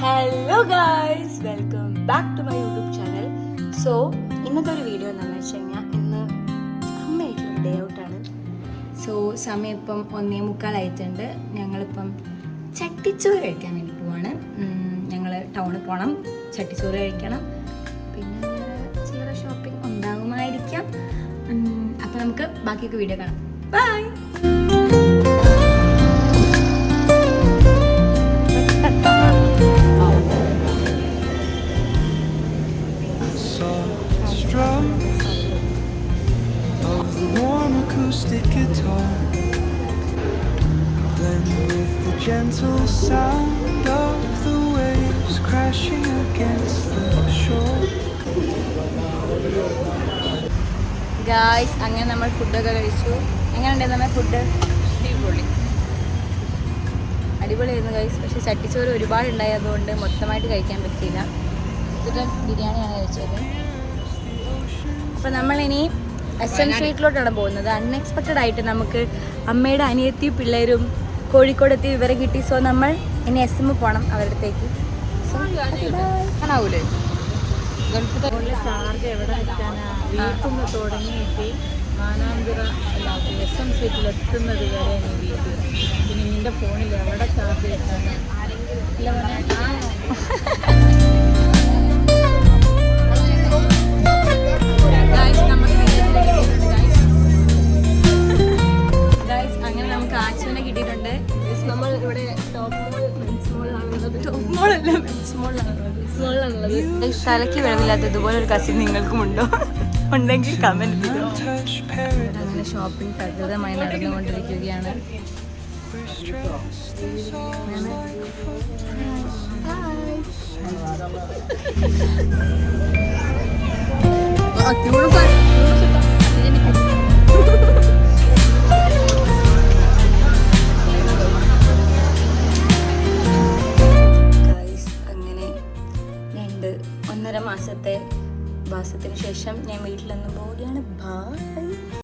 Hello guys, welcome back to my YouTube channel. So ഇന്നത്തെ ഒരു video എന്താണെന്ന് വെച്ച് കഴിഞ്ഞാൽ ഇന്ന് അമ്മയായിട്ടുള്ള ഡേ ഔട്ടാണ്. സോ സമയം ഇപ്പം 1:45 ഞങ്ങളിപ്പം ചട്ടിച്ചോറ് കഴിക്കാൻ വേണ്ടി പോവാണ്. ഞങ്ങൾ ടൗണിൽ പോകണം, ചട്ടിച്ചോറ് കഴിക്കണം, പിന്നെ ചില്ലറ ഷോപ്പിംഗ് ഉണ്ടാകുമായിരിക്കാം. അപ്പോൾ നമുക്ക് ബാക്കിയൊക്കെ വീഡിയോ കാണാം. By. Acoustic guitar blend with the gentle sound of the waves crashing against the shore. Guys, അങ്ങനെ നമ്മൾ ഫുഡൊക്കെ കഴിച്ചു. എങ്ങനെയുണ്ടായിരുന്നു നമ്മുടെ ഫുഡ്? അടിപൊളിയായിരുന്നു ഗായ്സ്. പക്ഷേ ചട്ടിച്ചോറ് ഒരുപാട് ഉണ്ടായതുകൊണ്ട് മൊത്തമായിട്ട് കഴിക്കാൻ പറ്റിയില്ല. ഇത്തിരി ബിരിയാണിയാണ് കഴിച്ചത്. അപ്പോൾ നമ്മളിനി SM സ്ട്രീറ്റിലോട്ടാണ് പോകുന്നത്. അൺഎക്സ്പെക്റ്റഡ് ആയിട്ട് നമുക്ക് അമ്മയുടെ അനിയത്തി പിള്ളേരും കോഴിക്കോടെത്തി വിവരം കിട്ടി. സോ നമ്മൾ ഇനി SM പോകണം അവരുടെ അടുത്തേക്ക്. കാണാവൂലേ ചാർജ് എവിടെ വെച്ചാണ് വീട്ടിൽ തുടങ്ങിയിട്ട് മാനാഞ്ചിറ SM സ്ട്രീറ്റിൽ എത്തുന്നത് വരെ നീ വീട്ടിൽ. പിന്നെ നിന്റെ ഫോണിൽ എവിടെ ചാർജ് വെച്ചാണ് ഇല്ല അങ്ങനെ നമുക്ക് ആച്ചുവിനെ കിട്ടിയിട്ടുണ്ട്. നമ്മൾ ഇവിടെ ടോപ്പ് മോൾ മെൻസ് മോളിലാണുള്ളത്. ടോപ്പ് മോളല്ല, മെൻസ് മോളിലാണുള്ളത്. തലയ്ക്ക് വെള്ളമില്ലാത്ത ഇതുപോലെ ഒരു കസിൻ നിങ്ങൾക്കും ഉണ്ടോ? ഉണ്ടെങ്കിൽ കമന്റ് ചെയ്തു. അങ്ങനെ ഷോപ്പിംഗ് സജ്ജതമായി നടന്നുകൊണ്ടിരിക്കുകയാണ്. ഒന്നര മാസത്തെ വാസത്തിന് ശേഷം ഞാൻ വീട്ടിൽ നിന്ന് പോവുകയാണ്. ബൈ.